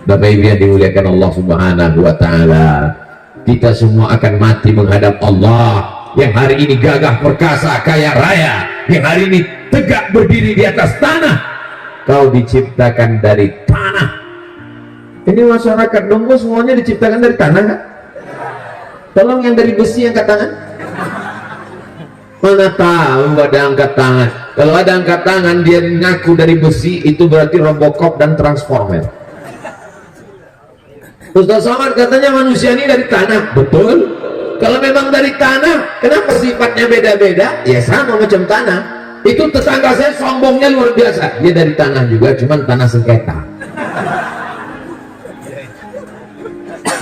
Bapak Ibu yang dimuliakan Allah Subhanahu wa Ta'ala, kita semua akan mati menghadap Allah yang hari ini gagah perkasa kaya raya, yang hari ini tegak berdiri di atas tanah. Kau diciptakan dari tanah. Ini masyarakat Donggo semuanya diciptakan dari tanah kan? Tolong yang dari besi angkat tangan. Mana tahu ada angkat tangan. Kalau ada angkat tangan dia ngaku dari besi, itu berarti Robocop dan Transformer. Ustaz Somad katanya manusia ini dari tanah. Betul. Kalau memang dari tanah, kenapa sifatnya beda-beda? Ya sama macam tanah. Itu tetangga saya sombongnya luar biasa. Dia dari tanah juga, cuman tanah sengketa.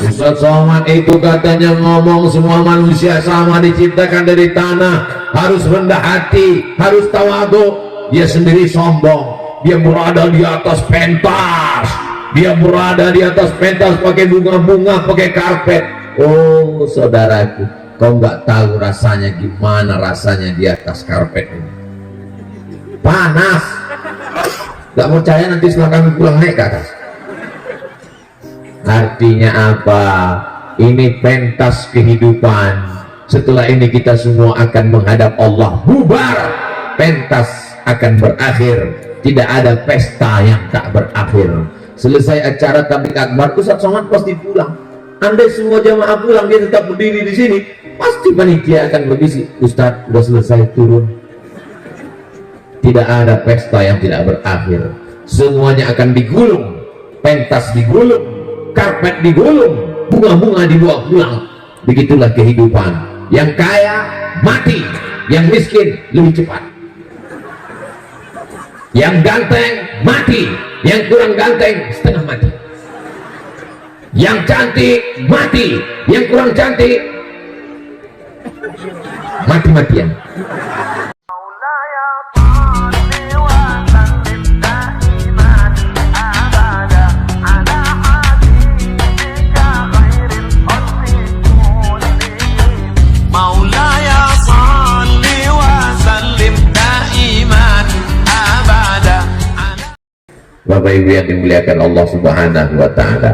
Ustaz Somad itu katanya ngomong semua manusia sama diciptakan dari tanah, harus rendah hati, harus tawadhu. Dia sendiri sombong, dia berada di atas pentas, dia berada di atas pentas pakai bunga-bunga, pakai karpet. Oh saudaraku, kau nggak tahu rasanya gimana rasanya di atas karpet ini. Panas. Nggak percaya nanti setelah kami pulang naik ke atas. Artinya apa? Ini pentas kehidupan. Setelah ini kita semua akan menghadap Allah. Bubar, pentas akan berakhir. Tidak ada pesta yang tak berakhir. Selesai acara tabligh akbar, Ustaz Somad pasti pulang. Andai semua jamaah pulang, dia tetap berdiri di sini, pasti panitia akan berbisik, Ustaz sudah selesai turun. Tidak ada pesta yang tidak berakhir. Semuanya akan digulung, pentas digulung, karpet digulung, bunga-bunga dibawa pulang. Begitulah kehidupan. Yang kaya mati, yang miskin lebih cepat. Yang ganteng mati, yang kurang ganteng setengah mati. Yang cantik mati, yang kurang cantik mati-matian. Bapak Ibu yang dimuliakan Allah Subhanahu wa Ta'ala,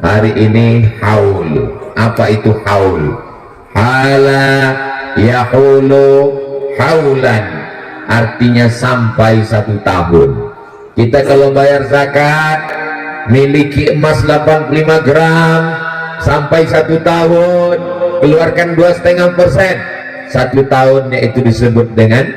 hari ini haul. Apa itu haul? Hala yahulu haulan, artinya sampai 1 tahun. Kita kalau bayar zakat, miliki emas 85 gram sampai 1 tahun, keluarkan 2,5%. 1 tahunnya itu disebut dengan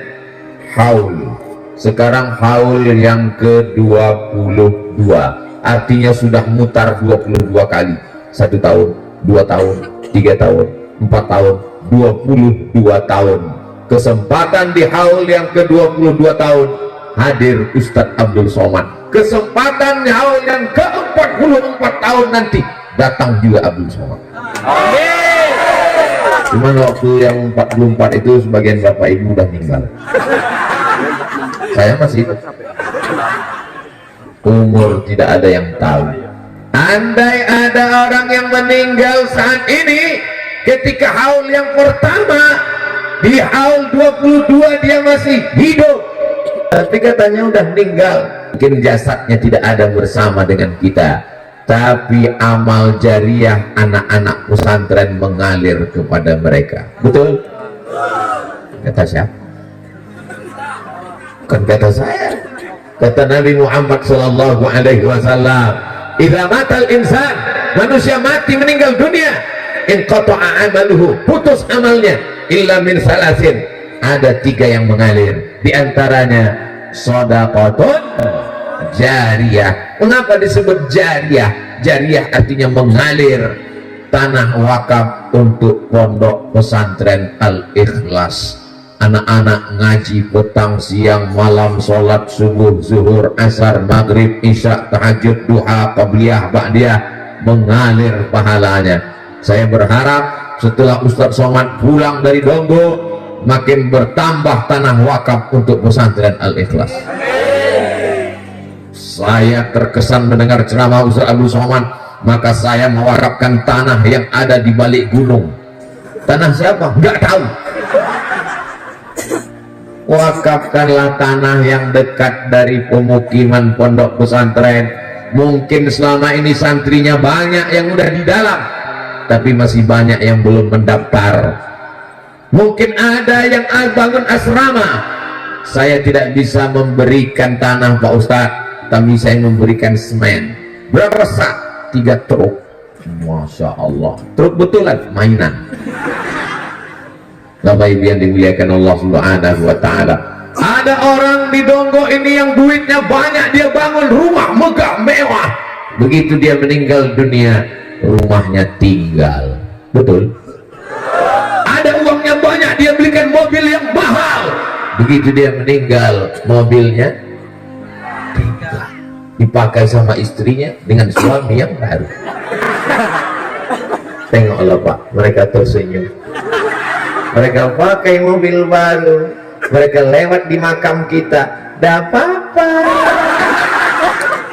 haul. Sekarang haul yang ke-22, artinya sudah mutar 22 kali. 1 tahun, 2 tahun, 3 tahun, 4 tahun, 22 tahun. Kesempatan di haul yang ke-22 tahun hadir Ustadz Abdul Somad. Kesempatan di haul yang ke-44 tahun nanti datang juga Abdul Somad. Amin. Cuman waktu yang 44 itu sebagian bapak ibu udah meninggal. Saya masih umur tidak ada yang tahu. Andai ada orang yang meninggal saat ini ketika haul yang pertama, di haul 22 dia masih hidup, tapi katanya udah meninggal. Mungkin jasadnya tidak ada bersama dengan kita, tapi amal jariah anak-anak pesantren mengalir kepada mereka. Betul? Kata siapa? Bukan kata saya, kata Nabi Muhammad sallallahu alaihi wasallam, idza matal insan, manusia mati meninggal dunia, inqata'a amaluhu, putus amalnya, illa min salasin, ada 3 yang mengalir, di antaranya shadaqatun jariyah. Mengapa disebut jariyah? Jariyah artinya mengalir, tanah wakaf untuk pondok pesantren Al-Ikhlas. Anak-anak ngaji petang, siang, malam, sholat subuh, zuhur, asar, maghrib, isya, tahajud, duha, qabliyah, ba'diyah, mengalir pahalanya. Saya berharap setelah Ustadz Somad pulang dari Donggo, makin bertambah tanah wakaf untuk pesantren Al-Ikhlas. Saya terkesan mendengar ceramah Ustadz Abdul Somad, maka saya mewakafkan tanah yang ada di balik gunung. Tanah siapa? Nggak tahu. Wakafkanlah tanah yang dekat dari pemukiman pondok pesantren, Mungkin selama ini santrinya banyak yang udah di dalam, tapi masih banyak yang belum mendaftar. Mungkin ada yang bangun asrama. Saya tidak bisa memberikan tanah Pak Ustadz, tapi saya memberikan semen. Berapa sak? 3 truk. Masya Allah, truk betulan, mainan. Bapak Ibu yang dimuliakan Allah Subhanahu wa Ta'ala, ada orang di Donggo ini yang duitnya banyak, dia bangun rumah megah mewah. Begitu dia meninggal dunia, rumahnya tinggal. Betul? Ada uangnya banyak, dia belikan mobil yang mahal. Begitu dia meninggal, mobilnya tinggal, dipakai sama istrinya dengan suami yang baru. Tengoklah Pak, mereka tersenyum. Mereka pakai mobil baru, mereka lewat di makam kita, dah apa-apa.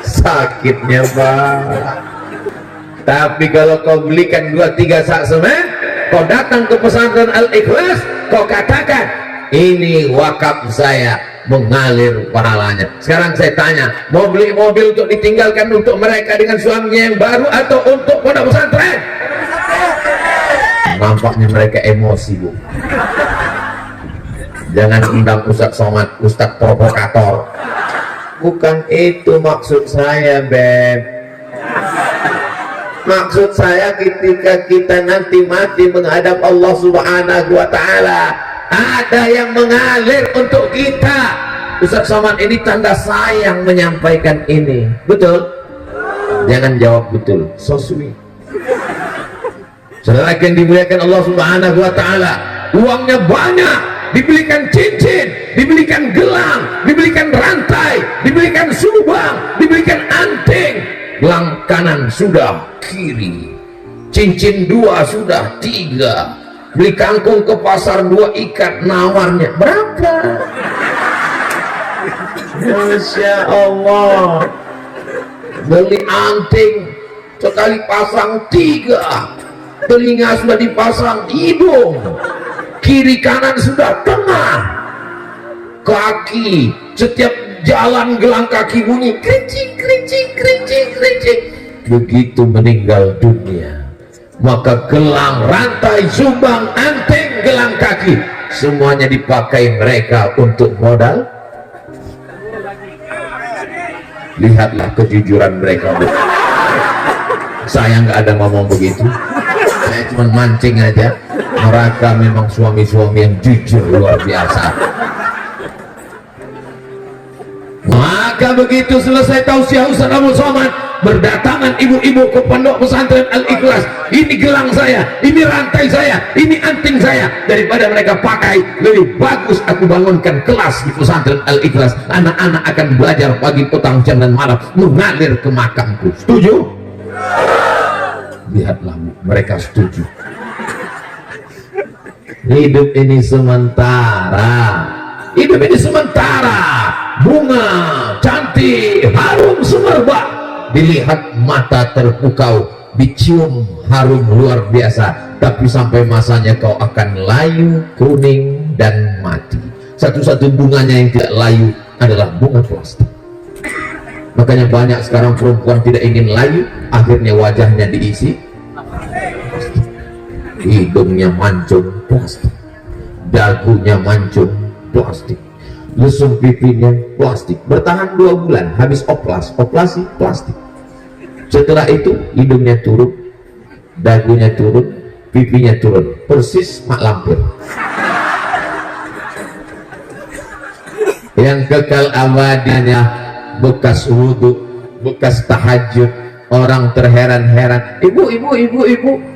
Sakitnya Pak. Tapi kalau kau belikan 2-3 sak semen, kau datang ke pesantren Al-Ikhlas, kau katakan, ini wakaf saya, mengalir pahalanya. Sekarang saya tanya, mau beli mobil untuk ditinggalkan untuk mereka dengan suaminya yang baru, atau untuk pondok pesantren? Nampaknya mereka emosi, Bu. Jangan undang Ustadz Somad, Ustadz provokator. Bukan itu maksud saya, Beb. Maksud saya ketika kita nanti mati menghadap Allah Subhanahu wa Ta'ala, ada yang mengalir untuk kita. Ustadz Somad ini tanda sayang menyampaikan ini. Betul? Jangan jawab betul, so sweet. Saudara yang dimuliakan Allah Subhanahu wa Ta'ala, uangnya banyak, dibelikan cincin, dibelikan gelang, dibelikan rantai, dibelikan subang, dibelikan anting. Gelang kanan sudah, kiri, cincin 2 sudah, 3. Beli kangkung ke pasar 2 ikat, nawarnya berapa? Masya Allah. Beli anting sekali pasang 3, telinga sudah dipasang, hidung, kiri kanan sudah, tengah, kaki, setiap jalan gelang kaki bunyi kerincing kerincing kerincing kerincing. Begitu meninggal dunia, maka gelang, rantai, sumbang, anting, gelang kaki, semuanya dipakai mereka untuk modal. Lihatlah kejujuran mereka. Saya nggak ada ngomong begitu, saya cuma mancing aja. Mereka memang suami-suami yang jujur luar biasa. Maka begitu selesai tausiah Ustaz Abdul Somad, berdatangan ibu-ibu ke pondok pesantren Al-Ikhlas. Ini gelang saya, ini rantai saya, ini anting saya. Daripada mereka pakai, lebih bagus aku bangunkan kelas di pesantren Al-Ikhlas. Anak-anak akan belajar pagi, petang, siang dan malam, mengalir ke makamku. Setuju? Lihatlah, mereka setuju. Hidup ini sementara, hidup ini sementara. Bunga cantik, harum semerbak, dilihat mata terpukau, dicium harum luar biasa, tapi sampai masanya kau akan layu, kuning dan mati. Satu-satu bunganya yang tidak layu adalah bunga plastik. Makanya banyak sekarang perempuan tidak ingin layu, akhirnya wajahnya diisi plastik. Hidungnya mancung plastik, dagunya mancung plastik, lesung pipinya plastik. Bertahan 2 bulan, habis operasi plastik. Setelah itu hidungnya turun, dagunya turun, pipinya turun, persis mak lampir. Yang kekal abadinya bekas wudhu, bekas tahajud. Orang terheran-heran, ibu,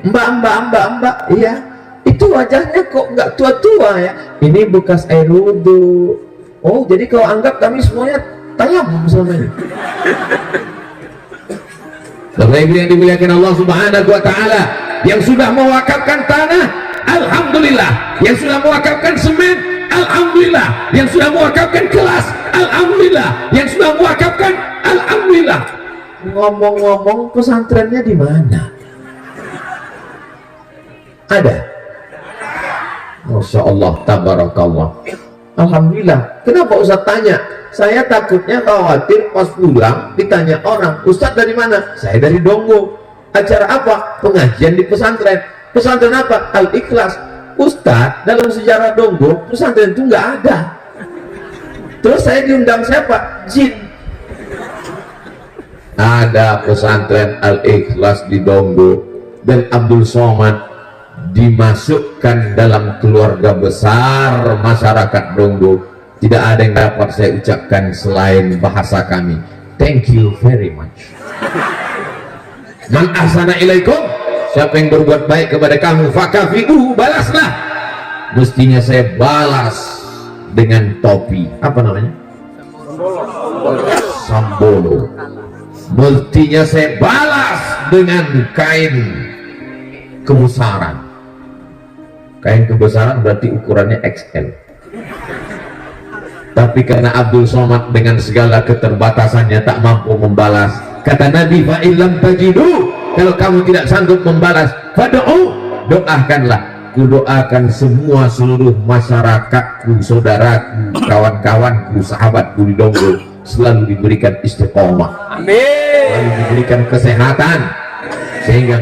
mbak, iya, itu wajahnya kok nggak tua-tua ya? Ini bekas air wudhu. Oh, jadi kau anggap kami semuanya tayamum selama ini? Bapak Ibu yang dimuliakan Allah Subhanahu wa Ta'ala, yang sudah mewakafkan tanah, alhamdulillah. Yang sudah mewakafkan semen, alhamdulillah. Yang sudah mewakafkan kelas, alhamdulillah. Yang sudah mewakafkan, alhamdulillah. Ngomong-ngomong, pesantrennya di mana? Ada? Masya Allah, tabarakallah. Alhamdulillah. Kenapa Ustaz tanya? Saya takutnya khawatir pas pulang ditanya orang, Ustadz dari mana? Saya dari Donggo. Acara apa? Pengajian di pesantren. Pesantren apa? Al-Ikhlas. Ustadz, dalam sejarah Donggo pesantren itu nggak ada. Terus saya diundang siapa? Jin. Ada pesantren Al-Ikhlas di Donggo, dan Abdul Somad dimasukkan dalam keluarga besar masyarakat Donggo. Tidak ada yang dapat saya ucapkan selain bahasa kami. Thank you very much. Man ahsana ilaikum, siapa yang berbuat baik kepada kamu, fakafi'uhu, balaslah. Mestinya saya balas dengan topi, apa namanya? Sambolo. Mestinya saya balas dengan kain kebesaran. Kain kebesaran berarti ukurannya XL. Tapi karena Abdul Somad dengan segala keterbatasannya tak mampu membalas, kata Nabi, fa illam tajidu, kalau kamu tidak sanggup membalas, fad'u, doakanlah. Kudoakan semua seluruh masyarakatku, saudaraku, kawan-kawanku, sahabatku di Donggo selalu diberikan istiqomah, selalu diberikan kesehatan, sehingga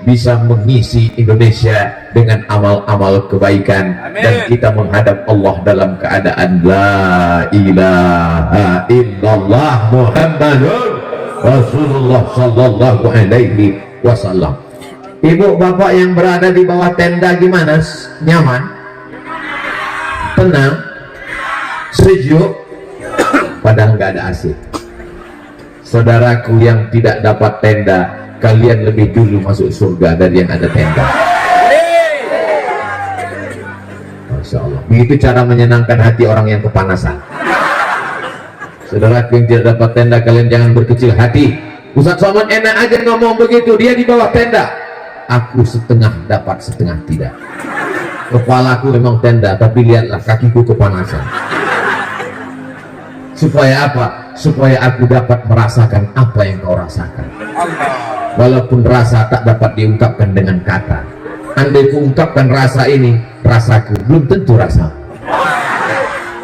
bisa mengisi Indonesia dengan amal-amal kebaikan. Dan kita menghadap Allah dalam keadaan la ilaha illallah Muhammadur Rasulullah sallallahu alaihi wasallam. Ibu bapak yang berada di bawah tenda gimana? Nyaman? Tenang? Sejuk? Padahal nggak ada AC. Saudaraku yang tidak dapat tenda, kalian lebih dulu masuk surga dari yang ada tenda. Masya Allah. Begitu cara menyenangkan hati orang yang kepanasan. Saudaraku yang tidak dapat tenda, kalian jangan berkecil hati. Ustadz Somad enak aja ngomong begitu, dia di bawah tenda. Aku setengah dapat, setengah tidak. Kepalaku memang tenda, tapi lihatlah kakiku kepanasan. Supaya apa? Supaya aku dapat merasakan apa yang kau rasakan. Walaupun rasa tak dapat diungkapkan dengan kata. Andai kuungkapkan rasa ini, rasaku belum tentu rasa.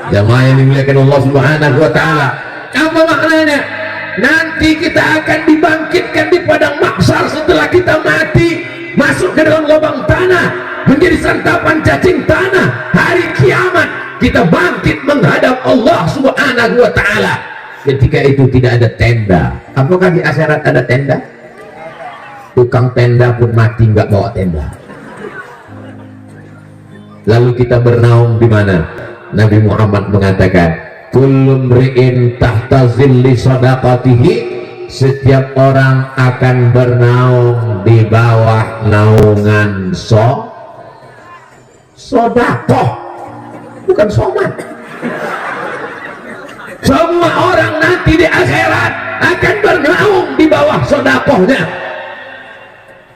Jamaah yang dimuliakan Allah Subhanahu wa Ta'ala, apa maknanya? Nanti kita akan dibangkitkan di padang mahsyar setelah kita mati, masuk ke dalam lubang tanah, menjadi santapan cacing tanah. Hari kiamat kita bangkit menghadap Allah Subhanahu wa Ta'ala. Ketika itu tidak ada tenda. Apakah di akhirat ada tenda? Tukang tenda pun mati nggak bawa tenda. Lalu kita bernaung di mana? Nabi Muhammad mengatakan, kullu mri'in tahta zilli sadaqatihi, setiap orang akan bernaung di bawah naungan sodakoh, bukan somat. Semua orang nanti di akhirat akan bernaung di bawah sodakohnya.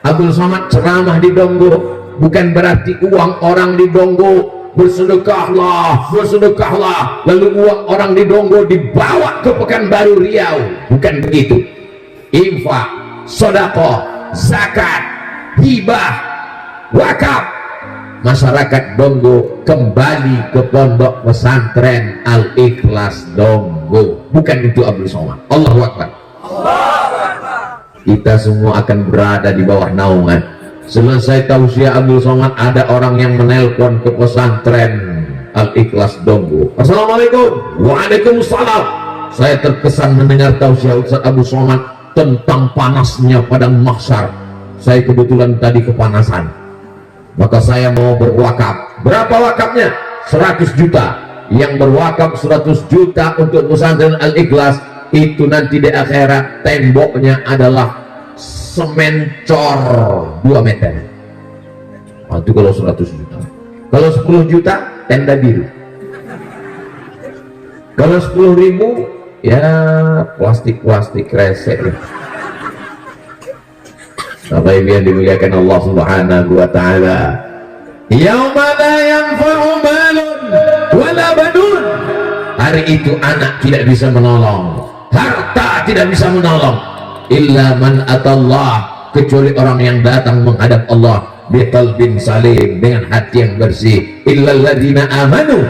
Abdul Somad ceramah di Donggo, bukan berarti uang orang di Donggo bersedekahlah, bersedekahlah, lalu uang orang di Donggo dibawa ke Pekanbaru Riau, bukan begitu. Infak, sedekah, zakat, hibah, wakaf, masyarakat Donggo kembali ke pondok pesantren Al-Ikhlas Donggo, bukan itu Abdul Somad. Allahu Akbar. Kita semua akan berada di bawah naungan. Selesai tausiah Abdul Somad, ada orang yang menelpon ke pesantren Al-Ikhlas Donggo. Assalamualaikum. Waalaikumsalam. Saya terkesan mendengar tausiah Ustaz Abdul Somad tentang panasnya padang mahsyar. Saya kebetulan tadi kepanasan, maka saya mau berwakaf. Berapa wakafnya? 100 juta. Yang berwakaf 100 juta untuk pesantren Al-Ikhlas, itu nanti di akhirat temboknya adalah semen cor 2 meter. Oh, itu kalau 100 juta. Kalau 10 juta tenda biru. Kalau 10.000 ya plastik resek. Bapak Ibu yang dimuliakan Allah Subhanahu wa Ta'ala, yauma la yanfa'u malun wala banun, hari itu anak tidak bisa menolong, harta tidak bisa menolong, illa man atallah, kecuali orang yang datang menghadap Allah biqalbin salim, dengan hati yang bersih. Illal ladzina amanu,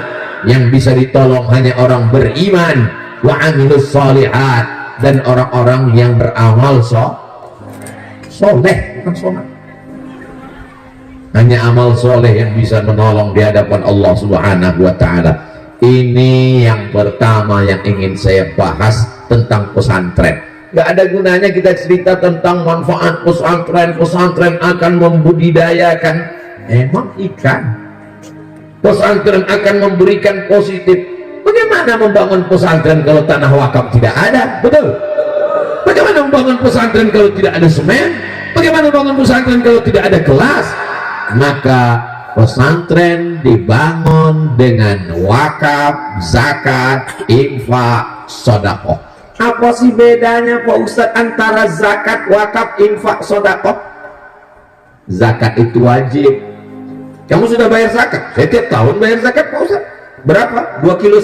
yang bisa ditolong hanya orang beriman, wa amilus sholihat, dan orang-orang yang beramal soleh, bukan sholat. Hanya amal soleh yang bisa menolong di hadapan Allah Subhanahu wa Ta'ala. Ini yang pertama yang ingin saya bahas tentang pesantren. Gak ada gunanya kita cerita tentang manfaat pesantren. Pesantren akan membudidayakan emang ikan. Pesantren akan memberikan positif. Bagaimana membangun pesantren kalau tanah wakaf tidak ada? Betul. Bagaimana membangun pesantren kalau tidak ada semen? Bagaimana membangun pesantren kalau tidak ada kelas? Maka pesantren dibangun dengan wakaf, zakat, infak, sedekah. Apa sih bedanya Pak Ustadz antara zakat, wakaf, infak, sedekah? Zakat itu wajib. Kamu sudah bayar zakat? Saya tiap tahun bayar zakat Pak Ustadz. Berapa? 2,5 kilo.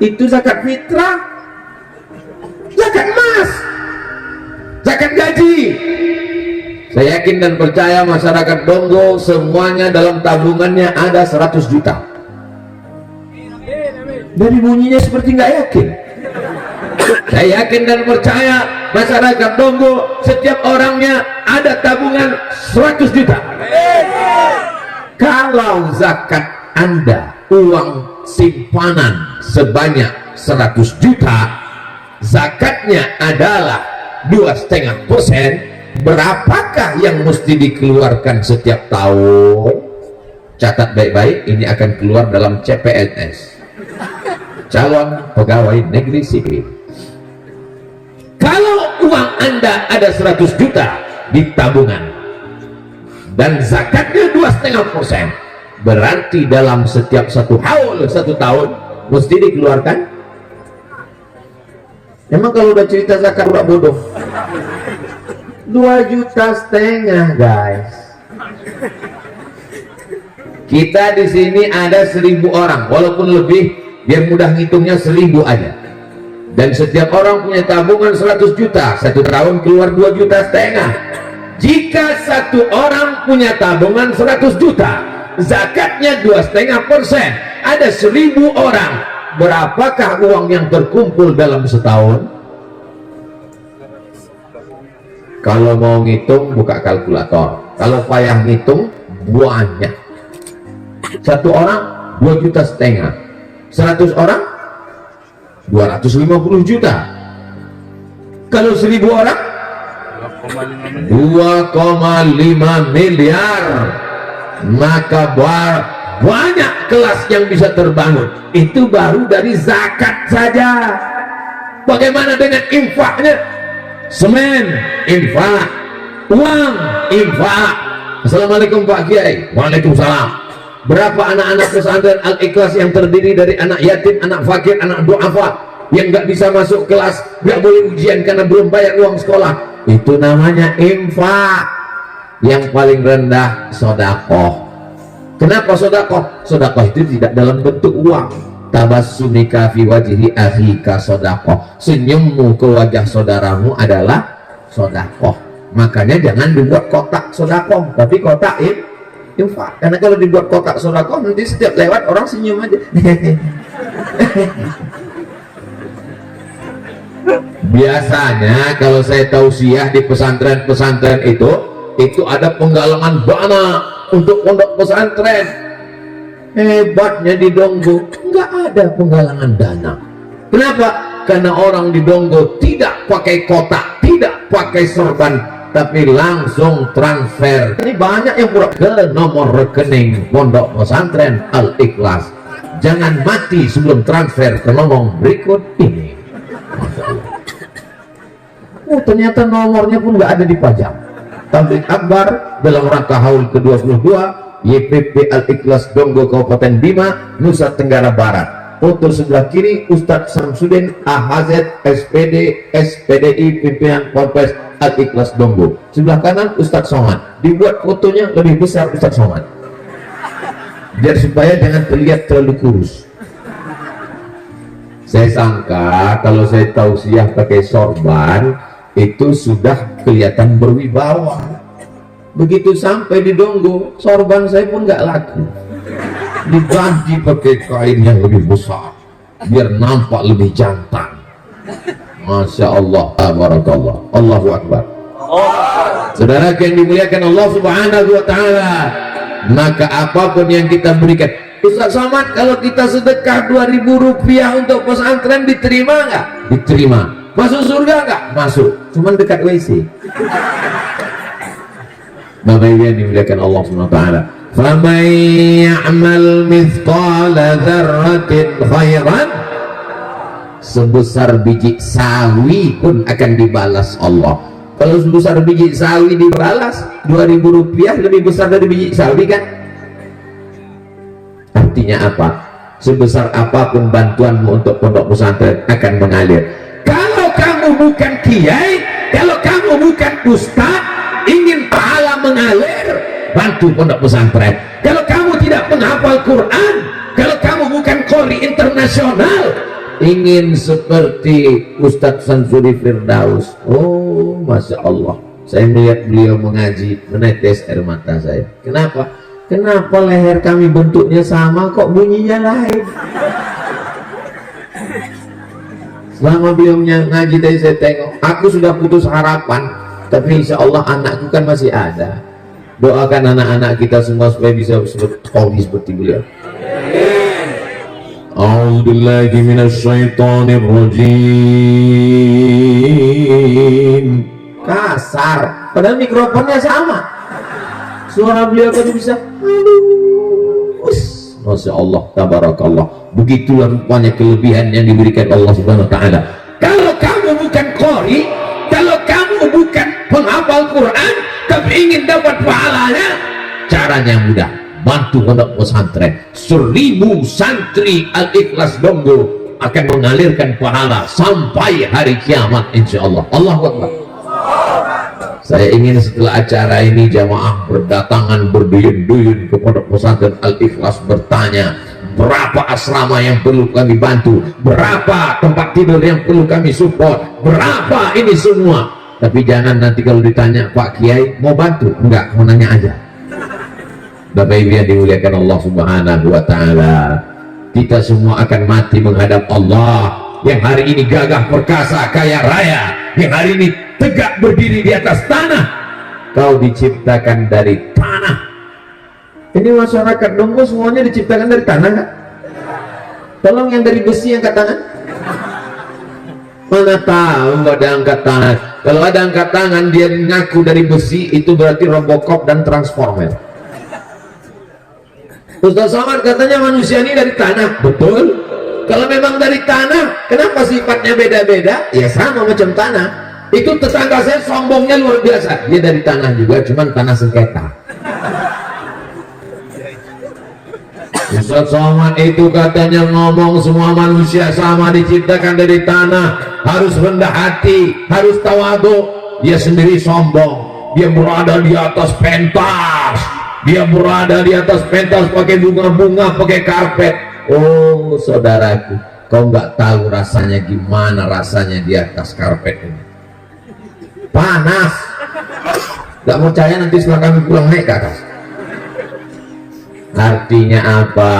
Itu zakat fitrah. Zakat emas, zakat gaji. Saya yakin dan percaya masyarakat Donggo semuanya dalam tabungannya ada 100 juta. Dari bunyinya seperti nggak yakin. Saya yakin dan percaya masyarakat Donggo setiap orangnya ada tabungan 100 juta. Kalau zakat Anda uang simpanan sebanyak 100 juta, zakatnya adalah 2,5%. Berapakah yang mesti dikeluarkan setiap tahun? Catat baik-baik, ini akan keluar dalam CPNS, calon pegawai negeri sipil. Kalau uang Anda ada 100 juta di tabungan dan zakatnya 2,5%, berarti dalam setiap satu haul, satu tahun mesti dikeluarkan. Emang kalau udah cerita zakat udah bodoh. 2,5 juta guys. Kita di sini ada 1.000 orang, walaupun lebih, biar mudah ngitungnya 1.000 aja. Dan setiap orang punya tabungan 100 juta, satu tahun keluar 2,5 juta. Jika satu orang punya tabungan 100 juta, zakatnya 2,5%, ada 1.000 orang. Berapakah uang yang terkumpul dalam setahun? Kalau mau ngitung buka kalkulator, kalau payah ngitung banyak. Satu orang 2,5 juta, 100 orang 250 juta. Kalau 1.000 orang 2,5 miliar. Maka banyak kelas yang bisa terbangun. Itu baru dari zakat saja. Bagaimana dengan infaknya? Semen, infak. Uang, infak. Assalamualaikum Pak Kiai. Waalaikumsalam. Berapa anak-anak pesantren Al-Ikhlas yang terdiri dari anak yatim, anak fakir, anak duafa yang nggak bisa masuk kelas, nggak boleh ujian karena belum bayar uang sekolah? Itu namanya infak. Yang paling rendah sodakoh. Kenapa sodakoh? Sodakoh itu tidak dalam bentuk uang. Tabassumika fi wajhi akhika sodakoh. Senyummu ke wajah saudaramu adalah sodakoh. Makanya jangan dibuat kotak sodakoh, tapi kotak infak. Karena kalau dibuat kotak sodakoh, nanti setiap lewat orang senyum aja. Biasanya kalau saya tausiah di pesantren-pesantren itu ada penggalangan dana untuk pondok pesantren. Hebatnya di Donggo nggak ada penggalangan dana. Kenapa? Karena orang di Donggo tidak pakai kotak, tidak pakai sorban, tapi langsung transfer. Ini banyak yang pura ke nomor rekening pondok pesantren Al-Ikhlas. Jangan mati sebelum transfer ke nomor berikut ini. Ternyata nomornya pun nggak ada dipajang. Tabligh akbar dalam rangka haul ke-22 YPP Al-Ikhlas Donggo Kabupaten Bima, Nusa Tenggara Barat. Foto sebelah kiri Ustadz Samsudin AHZ SPD SPDI pimpinan Ponpes Al-Ikhlas Donggo. Sebelah kanan Ustadz Somad. Dibuat fotonya lebih besar Ustadz Somad, biar supaya jangan terlihat terlalu kurus. Saya sangka kalau saya tausiah pakai sorban itu sudah kelihatan berwibawa. Begitu sampai di Donggo, sorban saya pun nggak laku. diganti pakai kain yang lebih besar biar nampak lebih jantan. Masya Allah, tabarakallah, Allahu Akbar. Saudara yang dimuliakan Allah Subhanahu wa Ta'ala, maka apapun yang kita berikan, Ustaz Somad, kalau kita sedekah 2.000 rupiah untuk pesantren diterima nggak? Diterima. Masuk surga nggak? Masuk. Cuman dekat WC. Bapak Ibu yang dimuliakan Allah Subhanahu wa Ta'ala, faman ya'mal mithqala dzarratin khairan, sebesar biji sawi pun akan dibalas Allah. Kalau sebesar biji sawi dibalas 2.000 rupiah, lebih besar dari biji sawi kan? Artinya apa? Sebesar apapun bantuanmu untuk pondok pesantren akan mengalir. Kalau kamu bukan kiai, kalau kamu bukan ustaz, ingin pahala mengalir, bantu pondok pesantren. Kalau kamu tidak menghafal Quran, kalau kamu bukan qori internasional, ingin seperti Ustadz Samsuri Firdaus, oh Masya Allah, saya melihat beliau mengaji, menetes air mata saya. Kenapa? Kenapa leher kami bentuknya sama kok bunyinya lain? Selama beliau mengaji tadi saya tengok, aku sudah putus harapan, tapi insya Allah anakku kan masih ada. Doakan anak-anak kita semua supaya bisa seperti beliau. A'udzubillahi minasyaitonir rajim. Kasar, padahal mikrofonnya sama. Suara beliau kan bisa halus. Masya Allah, tabarakallah. Begitulah rupanya kelebihan yang diberikan Allah Subhanahu wa Ta'ala. Kalau kamu bukan qori, kalau kamu bukan penghafal Quran, tapi ingin dapat pahalanya, caranya mudah. Bantu pondok pesantren. 1.000 santri Al-Ikhlas Donggo akan mengalirkan pahala sampai hari kiamat insyaallah. Allahu Akbar. Saya ingin setelah acara ini jamaah berdatangan berduyun-duyun ke pondok pesantren Al-Ikhlas bertanya, berapa asrama yang perlu kami bantu, berapa tempat tidur yang perlu kami support, berapa ini semua. Tapi jangan nanti kalau ditanya, Pak Kiai mau bantu? Enggak, mau nanya aja. Bapak Ibu yang dimuliakan Allah Subhanahu wa Ta'ala, kita semua akan mati menghadap Allah yang hari ini gagah perkasa kaya raya, yang hari ini tegak berdiri di atas tanah. Kau diciptakan dari tanah. Ini masyarakat Donggo semuanya diciptakan dari tanah kan? Tolong yang dari besi angkat tangan. Mana tahu ada angkat tangan. Kalau ada angkat tangan dia ngaku dari besi, itu berarti Robocop dan Transformer. Ustaz Somad katanya manusia ini dari tanah. Betul. Kalau memang dari tanah, kenapa sifatnya beda-beda? Ya sama macam tanah. Itu tetangga saya sombongnya luar biasa. Dia dari tanah juga, cuman tanah sengketa. Ustaz Somad itu katanya ngomong semua manusia sama diciptakan dari tanah, harus rendah hati, harus tawadu. Dia sendiri sombong. Dia berada di atas pentas. Dia berada di atas pentas pakai bunga-bunga, pakai karpet. Oh saudaraku, kau nggak tahu rasanya gimana rasanya di atas karpet ini. Panas. Nggak percaya nanti setelah kami pulang naik ke atas. Artinya apa?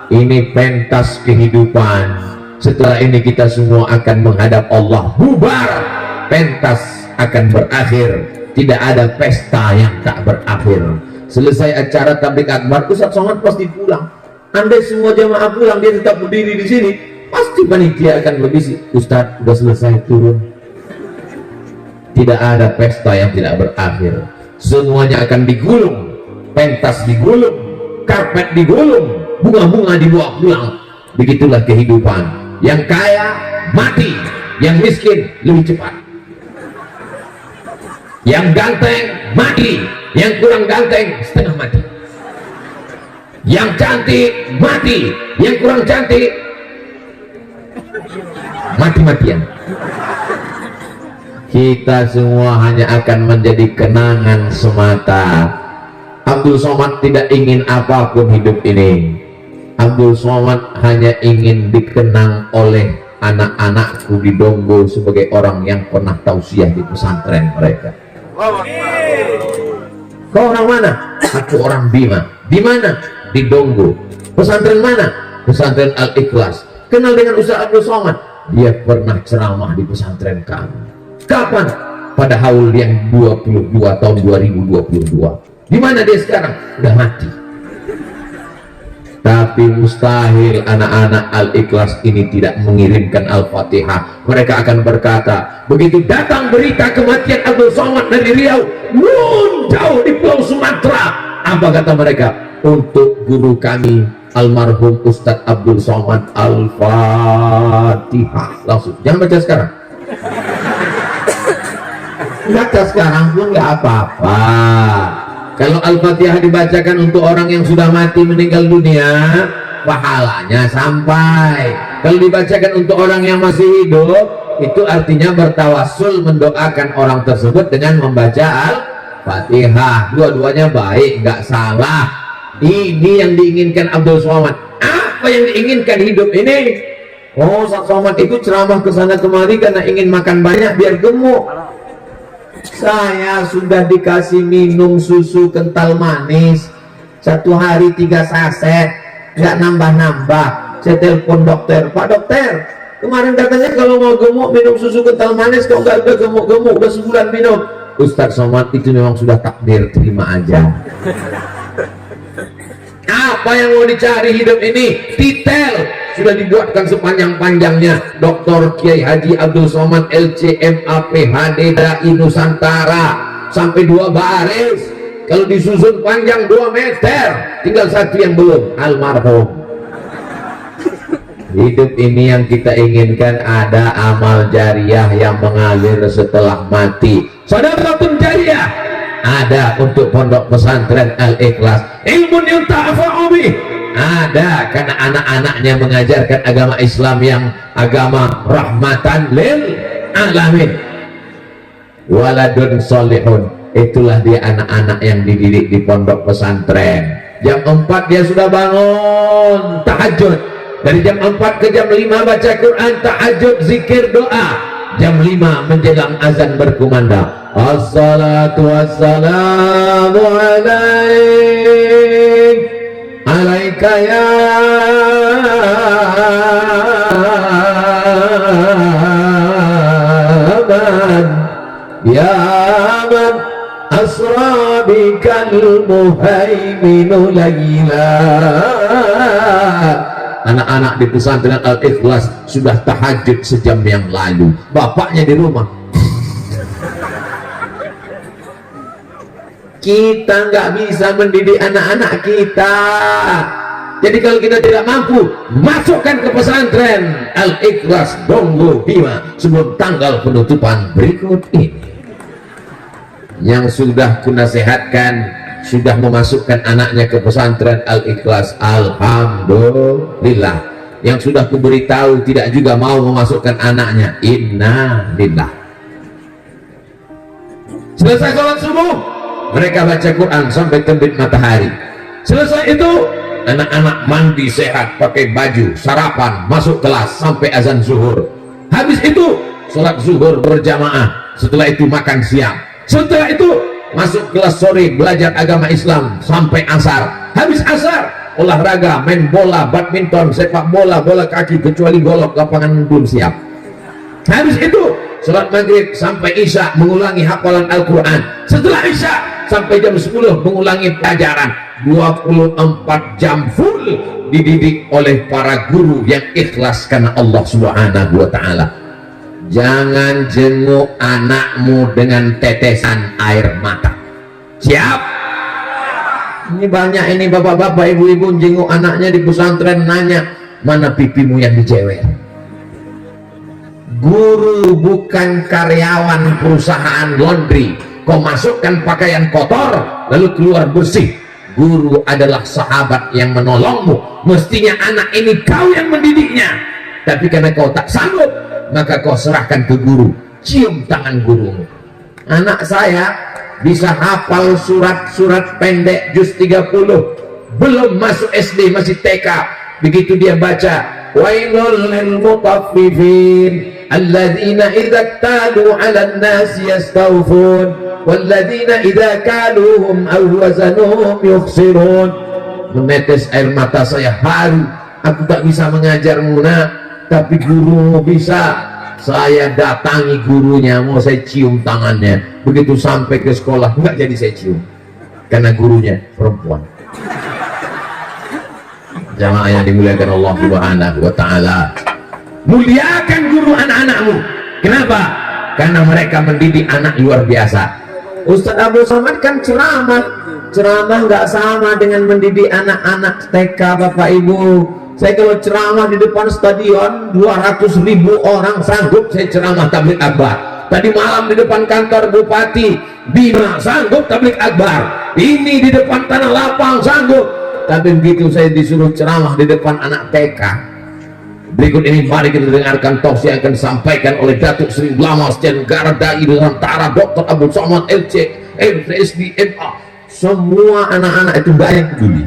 Ini pentas kehidupan. Setelah ini kita semua akan menghadap Allah. Bubar. Pentas akan berakhir. Tidak ada pesta yang tak berakhir. Selesai acara tabligh akbar, Ustaz Somad pasti pulang. Andai semua jamaah pulang, dia tetap berdiri di sini, pasti panitia akan berbisik, Ustaz sudah selesai turun. Tidak ada pesta yang tidak berakhir. Semuanya akan digulung, pentas digulung, karpet digulung, bunga-bunga dibawa pulang. Begitulah kehidupan. Yang kaya mati, yang miskin lebih cepat. Yang ganteng mati, yang kurang ganteng setengah mati. Yang cantik mati, yang kurang cantik mati-matian. Kita semua hanya akan menjadi kenangan semata. Abdul Somad tidak ingin apapun hidup ini. Abdul Somad hanya ingin dikenang oleh anak-anakku di Donggo sebagai orang yang pernah tausiah di pesantren mereka. Kau orang mana? Aku orang Bima. Di mana? Di Donggo. Pesantren mana? Pesantren Al-Ikhlas. Kenal dengan Ustaz Abdul Somad? Dia pernah ceramah di pesantren kami. Kapan? Pada haul yang 22 tahun 2022. Di mana dia sekarang? Udah mati. Tapi mustahil anak-anak Al-Ikhlas ini tidak mengirimkan Al-Fatihah. Mereka akan berkata, begitu datang berita kematian Abdul Somad dari Riau, jauh di Pulau Sumatera, apa kata mereka? Untuk guru kami almarhum Ustadz Abdul Somad, Al-Fatihah. Langsung, jangan baca sekarang. Baca sekarang pun nggak apa-apa. Kalau Al-Fatihah dibacakan untuk orang yang sudah mati meninggal dunia, pahalanya sampai. Kalau dibacakan untuk orang yang masih hidup, itu artinya bertawassul mendoakan orang tersebut dengan membaca Al-Fatihah. Dua-duanya baik, nggak salah. Ini yang diinginkan Abdul Somad. Apa yang diinginkan hidup ini? Oh, Ustaz Somad itu ceramah ke sana kemari karena ingin makan banyak biar gemuk. Saya sudah dikasih minum susu kental manis 1 hari 3 saset, nggak nambah-nambah. Saya telepon dokter, Pak dokter, kemarin katanya kalau mau gemuk minum susu kental manis, kok nggak udah gemuk-gemuk, udah sebulan minum. Ustaz Somad itu memang sudah takdir, terima aja. Apa yang mau dicari hidup ini? Detail sudah dibuatkan sepanjang-panjangnya. Dr. Kiai Haji Abdul Somad LCMA PhD Dai Nusantara, sampai 2 baris. Kalau disusun panjang 2 meter, tinggal 1 yang belum, almarhum. Hidup ini yang kita inginkan ada amal jariah yang mengalir setelah mati. Sadaqatun jariyah ada untuk pondok pesantren Al-Ikhlas. Ilmu yang ta'fa'u bih ada karena anak-anaknya mengajarkan agama Islam yang agama rahmatan lil alamin. Waladun solihun, itulah dia anak-anak yang dididik di pondok pesantren. Jam 4 dia sudah bangun tahajud. Dari jam 4 ke jam 5 baca Quran, tahajud, zikir, doa. Jam 5 menjelang azan berkumandang, assalatu wassalamu alaika ya man asra bikal muhaiminu layla. Anak-anak di pesantren Al-Ikhlas sudah tahajud sejam yang lalu. Bapaknya di rumah. Kita nggak bisa mendidik anak-anak kita. Jadi kalau kita tidak mampu, masukkan ke pesantren Al-Ikhlas Bongo Bima sebelum tanggal penutupan berikut ini. Yang sudah kunasehatkan sudah memasukkan anaknya ke pesantren Al-Ikhlas, alhamdulillah. Yang sudah kuberitahu tidak juga mau memasukkan anaknya, inna lillah. Selesai sholat subuh, mereka baca Quran sampai terbit matahari. Selesai itu anak-anak mandi sehat, pakai baju, sarapan, masuk kelas sampai azan zuhur. Habis itu sholat zuhur berjamaah. Setelah itu makan siang. Setelah itu masuk kelas sore belajar agama Islam sampai asar. Habis asar olahraga, main bola, badminton, sepak bola, bola kaki, kecuali golok, lapangan belum siap. Habis itu sholat maghrib sampai isya mengulangi hafalan Al-Quran. Setelah isya sampai jam 10 mengulangi pelajaran. 24 jam full dididik oleh para guru yang ikhlas karena Allah Subhanahu wa ta'ala. Jangan jenguk anakmu dengan tetesan air mata. Siap? Ini banyak ini bapak-bapak, ibu-ibu jenguk anaknya di pesantren, nanya, mana pipimu yang dijewer? Guru bukan karyawan perusahaan laundry. Kau masukkan pakaian kotor lalu keluar bersih. Guru adalah sahabat yang menolongmu. Mestinya anak ini kau yang mendidiknya. Tapi karena kau tak sanggup, maka kau serahkan ke guru. Cium tangan gurumu. Anak saya bisa hafal surat-surat pendek juz 30, belum masuk SD, masih TK. Begitu dia baca, wailul lil mutaffifin alladzina idza talu 'alan nasi yastawfun walladzina idza kaluhum aw wazanuhum yukhsirun. menetes air mata saya haru. Aku tak bisa mengajarmu nak, tapi gurumu bisa. Saya datangi gurunya, mau saya cium tangannya. Begitu sampai ke sekolah nggak jadi saya cium, karena gurunya perempuan. Jamaah yang dimuliakan Allah Subhanahu wa Ta'ala, muliakan guru anak-anakmu. Kenapa? Karena mereka mendidik anak luar biasa. Ustadz Abu Somad kan ceramah nggak sama dengan mendidik anak-anak TK Bapak Ibu. Saya kalau ceramah di depan stadion 200.000 orang sanggup saya ceramah tabligh akbar. Tadi malam di depan kantor Bupati Bima sanggup tabligh akbar. Ini di depan Tanah Lapang sanggup. Tapi begitu saya disuruh ceramah di depan anak TK. Berikut ini mari kita dengarkan tausiah yang akan disampaikan oleh Datuk Seri Ulama Negara Dai Nusantara Dr. Abu Somad LC MPSD MA. Semua anak-anak itu gak yang peduli.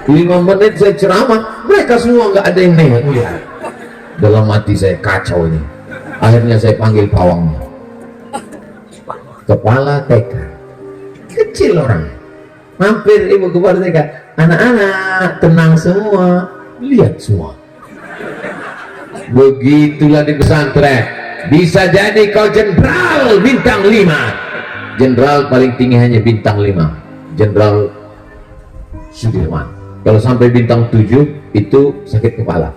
5 menit saya ceramah, mereka semua nggak ada yang nengok. Dalam hati saya kacau ini. Akhirnya saya panggil pawangnya, kepala TK, kecil orang, mampir ibu kepala TK. Anak-anak tenang semua, lihat semua. Begitulah di pesantren. Bisa jadi kau jenderal bintang 5. Jenderal paling tinggi hanya bintang 5, Jenderal Sudirman. Kalau sampai bintang 7 itu sakit kepala.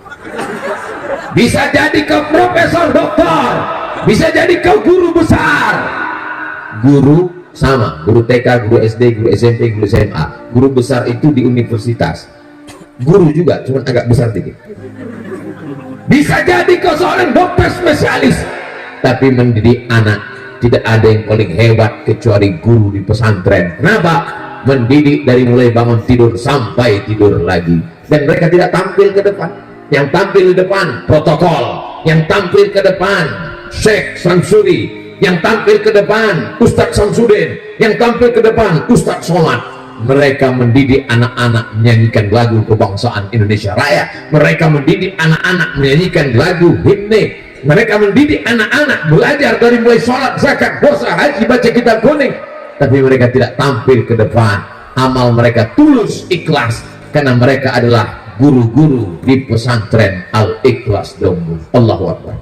Bisa jadi kau profesor doktor, bisa jadi kau guru besar. Guru sama, guru TK, guru SD, guru SMP, guru SMA. Guru besar itu di universitas. Guru juga, cuma agak besar dikit. Bisa jadi kau seorang dokter spesialis, tapi mendidik anak tidak ada yang paling hebat kecuali guru di pesantren. Kenapa? Mendidik dari mulai bangun tidur sampai tidur lagi. Dan mereka tidak tampil ke depan. Yang tampil di depan protokol, yang tampil ke depan Syekh Samsuri, yang tampil ke depan Ustadz Samsudin, yang tampil ke depan Ustadz Somad. Mereka mendidik anak-anak menyanyikan lagu kebangsaan Indonesia Raya. Mereka mendidik anak-anak menyanyikan lagu himne. Mereka mendidik anak-anak belajar dari mulai sholat, zakat, puasa, haji, baca kitab kuning. Tapi mereka tidak tampil ke depan. Amal mereka tulus, ikhlas, karena mereka adalah guru-guru di pesantren Al-Ikhlas Dombu. Allahu Akbar.